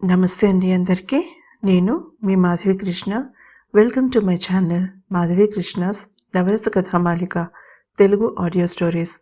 నమస్తే అండి అందరికీ. నేను మీ Madhavi Krishna. Welcome to my channel Madhavi Krishna's Navarasa Kathamalika Telugu audio stories.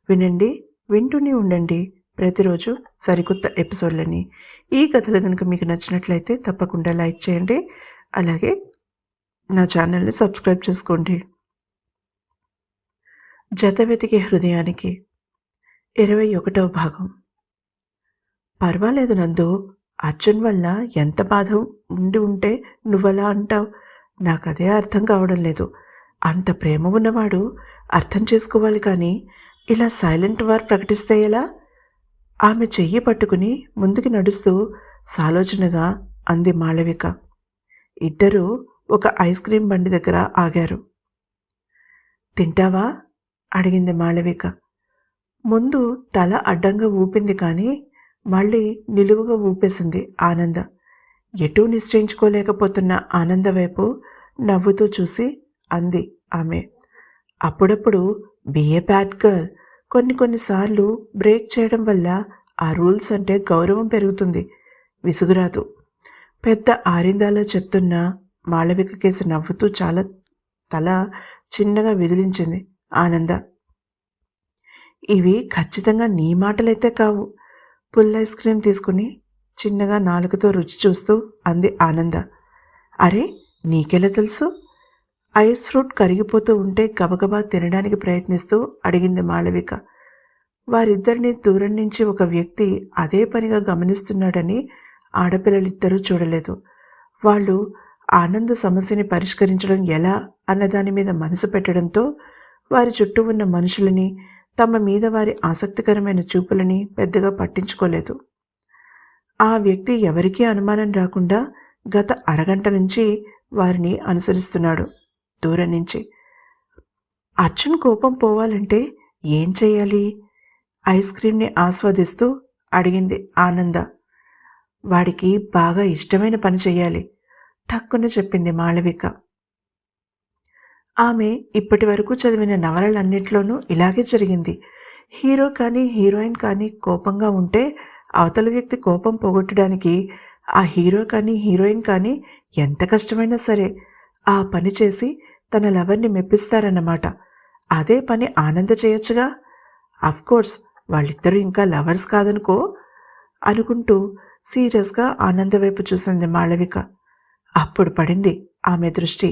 వినండి, వింటూనే ఉండండి ప్రతిరోజు సరికొత్త ఎపిసోడ్లని. ఈ కథలు కనుక మీకు నచ్చినట్లయితే తప్పకుండా లైక్ చేయండి, అలాగే నా ఛానల్ని సబ్స్క్రైబ్ చేసుకోండి. జత వెతికే హృదయానికి 21వ భాగం. పర్వాలేదు నందు, అర్జున్ వల్ల ఎంత బాధ ఉంటే నువ్వలా అంటావు? నాకదే అర్థం కావడం లేదు. అంత ప్రేమ ఉన్నవాడు అర్థం చేసుకోవాలి, కానీ ఇలా సైలెంట్ వార్ ప్రకటిస్తే ఎలా? ఆమె చెయ్యి పట్టుకుని ముందుకి నడుస్తూ సాలోచనగా అంది మాళవిక. ఇద్దరూ ఒక ఐస్ క్రీం బండి దగ్గర ఆగారు. తింటావా? అడిగింది మాళవిక. ముందు తల అడ్డంగా ఊపింది, కానీ మళ్ళీ నిలువుగా ఊపేసింది ఆనంద. ఎటూ నిశ్చయించుకోలేకపోతున్న ఆనంద వైపు నవ్వుతూ చూసి అంది ఆమె. అప్పుడప్పుడు బిఏ బ్యాడ్ గర్ల్. కొన్నిసార్లు బ్రేక్ చేయడం వల్ల ఆ రూల్స్ అంటే గౌరవం పెరుగుతుంది, విసుగురాదు. పెద్ద ఆరిందాలో చెప్తున్న మాళవిక కేసి నవ్వుతూ చాలా తల చిన్నగా విదిలించింది ఆనంద. ఇవి ఖచ్చితంగా నీ మాటలైతే కావు. పుల్ ఐస్ క్రీం తీసుకుని చిన్నగా నాలుకతో రుచి చూస్తూ అంది ఆనంద. అరే, నీకెలా తెలుసు? ఐస్ ఫ్రూట్ కరిగిపోతూ ఉంటే గబగబా తినడానికి ప్రయత్నిస్తూ అడిగింది మాళవిక. వారిద్దరిని దూరం నుంచి ఒక వ్యక్తి అదే పనిగా గమనిస్తున్నాడని ఆడపిల్లలిద్దరూ చూడలేదు. వాళ్ళు ఆనంద సమస్యని పరిష్కరించడం ఎలా అన్నదాని మీద మనసు పెట్టడంతో వారి చుట్టూ ఉన్న మనుషులని, తమ మీద వారి ఆసక్తికరమైన చూపులని పెద్దగా పట్టించుకోలేదు. ఆ వ్యక్తి ఎవరికీ అనుమానం రాకుండా గత అరగంట నుంచి వారిని అనుసరిస్తున్నాడు దూరం నుంచి. అర్జున్ కోపం పోవాలంటే ఏం చెయ్యాలి? ఐస్ క్రీంని ఆస్వాదిస్తూ అడిగింది ఆనంద. వాడికి బాగా ఇష్టమైన పని చెయ్యాలి, ఠక్కున చెప్పింది మాళవిక. ఆమె ఇప్పటి వరకు చదివిన నవలలన్నిట్లోనూ ఇలాగే జరిగింది. హీరో కానీ హీరోయిన్ కానీ కోపంగా ఉంటే అవతల వ్యక్తి కోపం పోగొట్టడానికి ఆ హీరో కానీ హీరోయిన్ కానీ ఎంత కష్టమైనా సరే ఆ పని చేసి తన లవర్ని మెప్పిస్తారన్నమాట. అదే పని ఆనంద చేయొచ్చుగా. అఫ్కోర్స్ వాళ్ళిద్దరూ ఇంకా లవర్స్ కాదనుకో అనుకుంటూ సీరియస్గా ఆనంద వైపు చూసింది మాళవిక. అప్పుడు పడింది ఆమె దృష్టి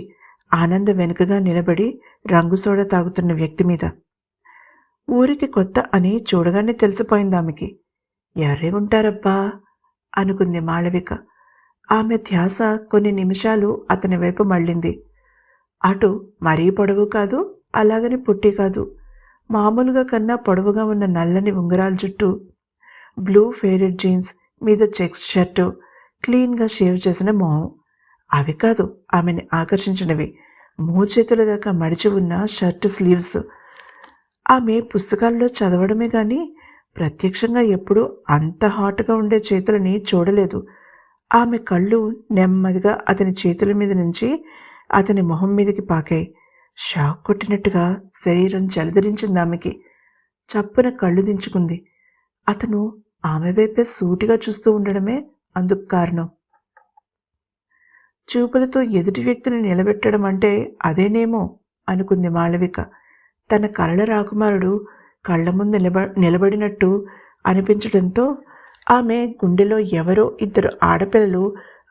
ఆనంద వెనుకగా నిలబడి రంగు సోడా తాగుతున్న వ్యక్తి మీద. ఊరికి కొత్త అని చూడగానే తెలిసిపోయింది ఆమెకి. ఎవరే ఉంటారబ్బా అనుకుంది మాళవిక. ఆమె ధ్యాస కొన్ని నిమిషాలు అతని వైపు మళ్ళింది. అటు మరీ పొడవు కాదు, అలాగని పుట్టి కాదు. మామూలుగా కన్నా పొడవుగా ఉన్న నల్లని ఉంగరాల జుట్టు, బ్లూ ఫేడెడ్ జీన్స్ మీద చెక్స్ షర్టు, క్లీన్గా షేవ్ చేసిన మొహం. అవి కాదు ఆమెని ఆకర్షించినవి, మోచేతుల దాకా మడిచి ఉన్న షర్ట్ స్లీవ్స్. ఆమె పుస్తకాల్లో చదవడమే కానీ ప్రత్యక్షంగా ఎప్పుడూ అంత హాట్గా ఉండే చేతులని చూడలేదు. ఆమె కళ్ళు నెమ్మదిగా అతని చేతుల మీద నుంచి అతని మొహం మీదకి పాకాయి. షాక్ కొట్టినట్టుగా శరీరం జలధరించింది ఆమెకి. చప్పున కళ్ళు దించుకుంది. అతను ఆమె వైపే సూటిగా చూస్తూ ఉండడమే అందుకు కారణం. చూపులతో ఎదుటి వ్యక్తిని నిలబెట్టడం అంటే అదేనేమో అనుకుంది మాళవిక. తన కలల రాకుమారుడు కళ్ళ ముందు నిలబడినట్టు అనిపించడంతో ఆమె గుండెలో ఎవరో ఇద్దరు ఆడపిల్లలు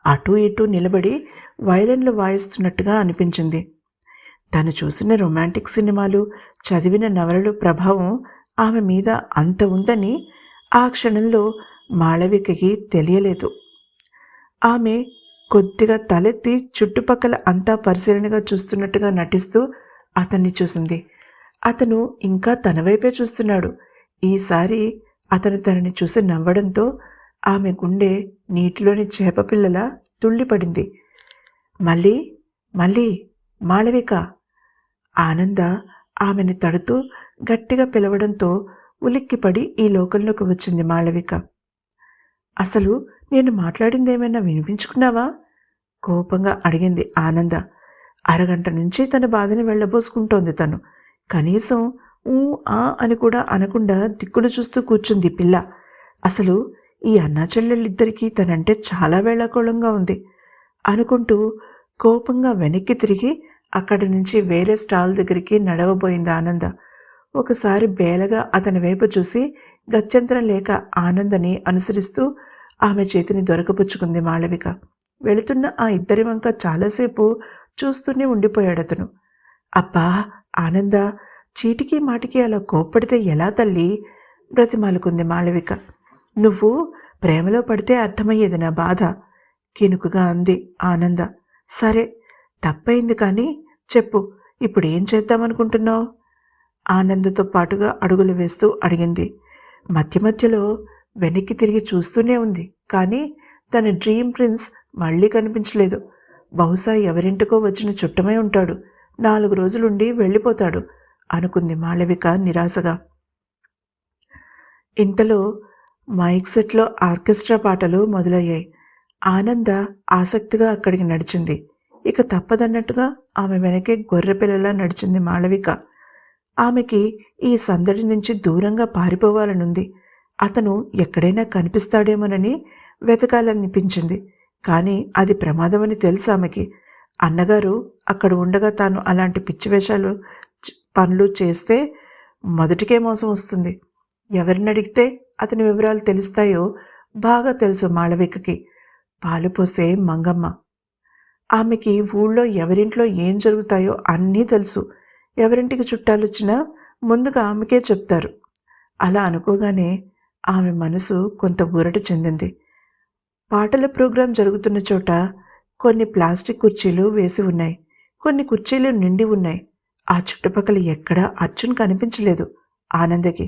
అటూ ఇటూ నిలబడి వయలిన్లు వాయిస్తున్నట్టుగా అనిపించింది. తను చూసిన రొమాంటిక్ సినిమాలు, చదివిన నవలలు ప్రభావం ఆమె మీద అంత ఉందని ఆ క్షణంలో మాళవికకి తెలియలేదు. ఆమె కొద్దిగా తలెత్తి చుట్టుపక్కల అంతా పరిశీలనగా చూస్తున్నట్టుగా నటిస్తూ అతన్ని చూసింది. అతను ఇంకా తన వైపే చూస్తున్నాడు. ఈసారి అతను తనని చూసి నవ్వడంతో ఆమె గుండె నీటిలోని చేపపిల్లలా తుళ్ళిపడింది. మళ్ళీ మళ్ళీ మాళవిక! ఆనంద ఆమెని తడుతూ గట్టిగా పిలవడంతో ఉలిక్కిపడి ఈ లోకంలోకి వచ్చింది మాళవిక. అసలు నేను మాట్లాడిందేమైనా వినిపించుకున్నావా? కోపంగా అడిగింది ఆనంద. అరగంట నుంచి తన బాధని వెళ్ళబోసుకుంటోంది తను. కనీసం ఊ ఆ అని కూడా అనకుండా దిక్కులు చూస్తూ కూర్చుంది పిల్ల. అసలు ఈ అన్నాచెల్లెళ్ళిద్దరికీ తనంటే చాలా వేళాకోళంగా ఉంది అనుకుంటూ కోపంగా వెనక్కి తిరిగి అక్కడి నుంచి వేరే స్టాల్ దగ్గరికి నడవబోయింది ఆనంద. ఒకసారి బేలగా అతని వైపు చూసి గత్యంతరం లేక ఆనందని అనుసరిస్తూ ఆమె చేతిని దొరకపుచ్చుకుంది మాళవిక. వెళుతున్న ఆ ఇద్దరి వంక చాలాసేపు చూస్తూనే ఉండిపోయాడతను. అబ్బా ఆనంద, చీటికి మాటికి అలా కోప్పడితే ఎలా తల్లి? బ్రతిమాలుకుంది మాళవిక. నువ్వు ప్రేమలో పడితే అర్థమయ్యేది నా బాధ, కినుకుగా అంది ఆనంద. సరే తప్పయింది కానీ చెప్పు, ఇప్పుడు ఏం చేద్దామనుకుంటున్నావు? ఆనందతో పాటుగా అడుగులు వేస్తూ అడిగింది. మధ్య మధ్యలో వెనక్కి తిరిగి చూస్తూనే ఉంది కానీ తన డ్రీమ్ ప్రిన్స్ మళ్ళీ కనిపించలేదు. బహుశా ఎవరింటికో వచ్చిన చుట్టమై ఉంటాడు, 4 రోజులుండి వెళ్ళిపోతాడు అనుకుంది మాళవిక నిరాశగా. ఇంతలో మైక్ సెట్లో ఆర్కెస్ట్రా పాటలు మొదలయ్యాయి. ఆనంద ఆసక్తిగా అక్కడికి నడిచింది. ఇక తప్పదన్నట్టుగా ఆమె వెనకే గొర్రెపిల్లలా నడిచింది మాళవిక. ఆమెకి ఈ సందడి నుంచి దూరంగా పారిపోవాలనుంది. అతను ఎక్కడైనా కనిపిస్తాడేమోనని వెతకాలనిపించింది. కానీ అది ప్రమాదమని తెలుసు ఆమెకి. అన్నగారు అక్కడ ఉండగా తాను అలాంటి పిచ్చి వేషాలు పనులు చేస్తే మొదటికే మోసం వస్తుంది. ఎవరిని అడిగితే అతని వివరాలు తెలుస్తాయో బాగా తెలుసు మాళవికకి. పాలు పోసే మంగమ్మ. ఆమెకి ఊళ్ళో ఎవరింట్లో ఏం జరుగుతాయో అన్నీ తెలుసు. ఎవరింటికి చుట్టాలొచ్చినా ముందుగా ఆమెకే చెప్తారు. అలా అనుకోగానే ఆమె మనసు కొంత ఊరట చెందింది. పాటల ప్రోగ్రాం జరుగుతున్న చోట కొన్ని ప్లాస్టిక్ కుర్చీలు వేసి ఉన్నాయి. కొన్ని కుర్చీలు నిండి ఉన్నాయి. ఆ చుట్టుపక్కల ఎక్కడా అర్జున్ కనిపించలేదు ఆనందకి.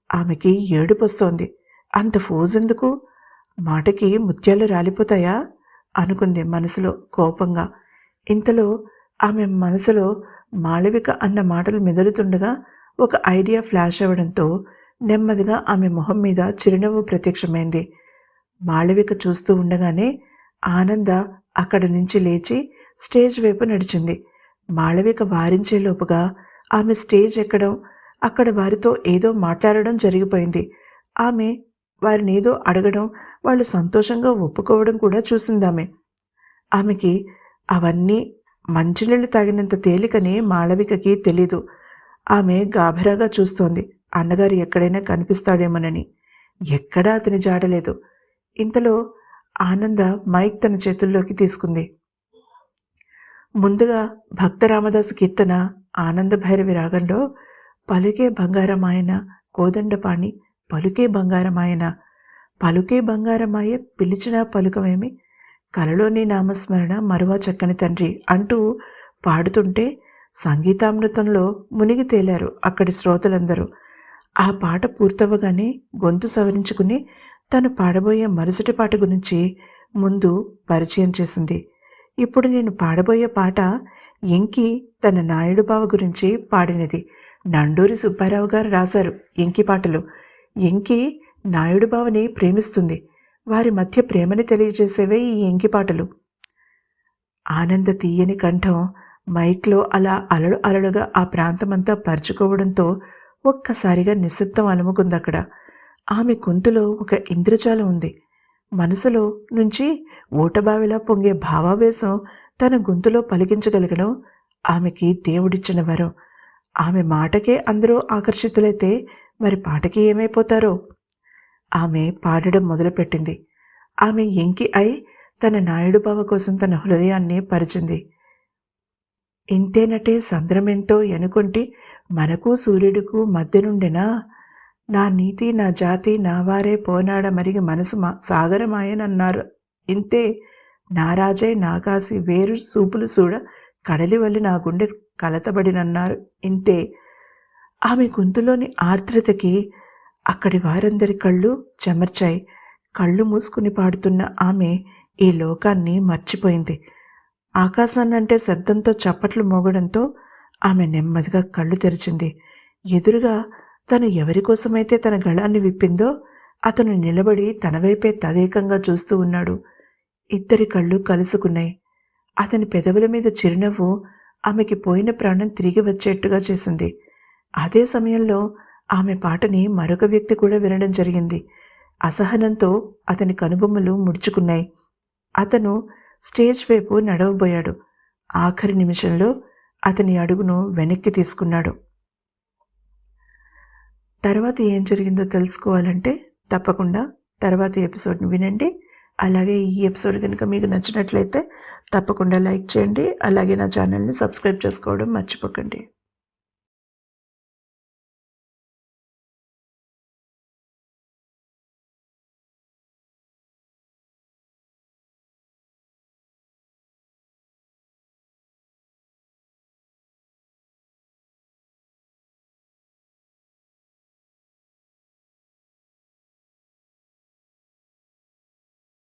ఆమెకి ఏడుపొస్తోంది. అంత ఫోజెందుకు? మాటకి ముత్యాలు రాలిపోతాయా అనుకుంది మనసులో కోపంగా. ఇంతలో ఆమె మనసులో మాళవిక అన్న మాటలు మెదులుతుండగా ఒక ఐడియా ఫ్లాష్ అవ్వడంతో నెమ్మదిగా ఆమె మొహం మీద చిరునవ్వు ప్రత్యక్షమైంది. మాళవిక చూస్తూ ఉండగానే ఆనంద అక్కడి నుంచి లేచి స్టేజ్ వైపు నడిచింది. మాళవిక వారించేలోపుగా ఆమె స్టేజ్ ఎక్కడం, అక్కడ వారితో ఏదో మాట్లాడడం జరిగిపోయింది. ఆమె వారిని ఏదో అడగడం, వాళ్ళు సంతోషంగా ఒప్పుకోవడం కూడా చూసిందామె. ఆమెకి అవన్నీ మంచినీళ్ళు తాగినంత తేలికని మాళవికకి తెలీదు. ఆమె గాభరాగా చూస్తోంది, అన్నగారు ఎక్కడైనా కనిపిస్తాడేమోనని. ఎక్కడా అతని జాడలేదు. ఇంతలో ఆనంద మైక్ తన చేతుల్లోకి తీసుకుంది. ముందుగా భక్త రామదాసు కీర్తన ఆనంద భైరవి రాగంలో పలుకే బంగారమాయన కోదండపాణి పలుకే బంగారమాయన, పలుకే బంగారమాయ పిలిచినా పలుకమేమి, కలలోని నామస్మరణ మరువా చక్కని తండ్రి అంటూ పాడుతుంటే సంగీతామృతంలో మునిగి తేలారు అక్కడి శ్రోతలందరూ. ఆ పాట పూర్తవగానే గొంతు సవరించుకుని తను పాడబోయే మరుసటి పాట గురించి ముందు పరిచయం చేసింది. ఇప్పుడు నేను పాడబోయే పాట ఎంకి తన నాయుడు బావ గురించి పాడినది. నండూరి సుబ్బారావు గారు రాశారు ఎంకి పాటలు. ఎంకి నాయుడు బావని ప్రేమిస్తుంది. వారి మధ్య ప్రేమని తెలియజేసేవే ఈ ఎంకి పాటలు. ఆనంద తీయని కంఠం మైక్లో అలా అలలు అలలుగా ఆ ప్రాంతమంతా పరుచుకోవడంతో ఒక్కసారిగా నిశ్శబ్దం అలుముకుందక్కడ. ఆమె గొంతులో ఒక ఇంద్రజాలం ఉంది. మనసులో నుంచి ఊటబావిలా పొంగే భావావేశం తన గొంతులో పలికించగలగడం ఆమెకి దేవుడిచ్చిన వరం. ఆమె మాటకే అందరూ ఆకర్షితులైతే మరి పాటకి ఏమైపోతారో. ఆమె పాడడం మొదలుపెట్టింది. ఆమె ఎంకి అయి తన నాయుడు బావ కోసం తన హృదయాన్ని పరిచింది. ఇంతేనటే సంద్రమెంతో ఎనుకొంటి మనకు సూర్యుడికు మధ్య నుండెనా, నా నీతి నా జాతి నా వారే పోనాడ మరిగి మనసు సాగరమాయనన్నారు. ఇంతే నా రాజై నాకాసి వేరు సూపులు చూడ కడలి వల్లి నా గుండె కలతబడినన్నారు. ఇంతే. ఆమె గొంతులోని ఆర్ద్రతకి అక్కడి వారందరి కళ్ళు చెమర్చాయి. కళ్ళు మూసుకుని పాడుతున్న ఆమె ఈ లోకాన్ని మర్చిపోయింది. ఆకాశాన్నంటే శబ్దంతో చప్పట్లు మోగడంతో ఆమె నెమ్మదిగా కళ్ళు తెరిచింది. ఎదురుగా తను ఎవరికోసమైతే తన గళాన్ని విప్పిందో అతను నిలబడి తన వైపే తదేకంగా చూస్తూ ఉన్నాడు. ఇద్దరి కళ్ళు కలుసుకున్నాయి. అతని పెదవుల మీద చిరునవ్వు ఆమెకి పోయిన ప్రాణం తిరిగి వచ్చేట్టుగా చేసింది. అదే సమయంలో ఆమె పాటని మరొక వ్యక్తి కూడా వినడం జరిగింది. అసహనంతో అతని కనుబొమ్మలు ముడుచుకున్నాయి. అతను స్టేజ్ వైపు నడవబోయాడు. ఆఖరి నిమిషంలో అతని అడుగును వెనక్కి తీసుకున్నాడు. తర్వాత ఏం జరిగిందో తెలుసుకోవాలంటే తప్పకుండా తర్వాతి ఎపిసోడ్ని వినండి. అలాగే ఈ ఎపిసోడ్ కనుక మీకు నచ్చినట్లయితే తప్పకుండా లైక్ చేయండి. అలాగే నా ఛానల్ని సబ్స్క్రైబ్ చేసుకోవడం మర్చిపోకండి.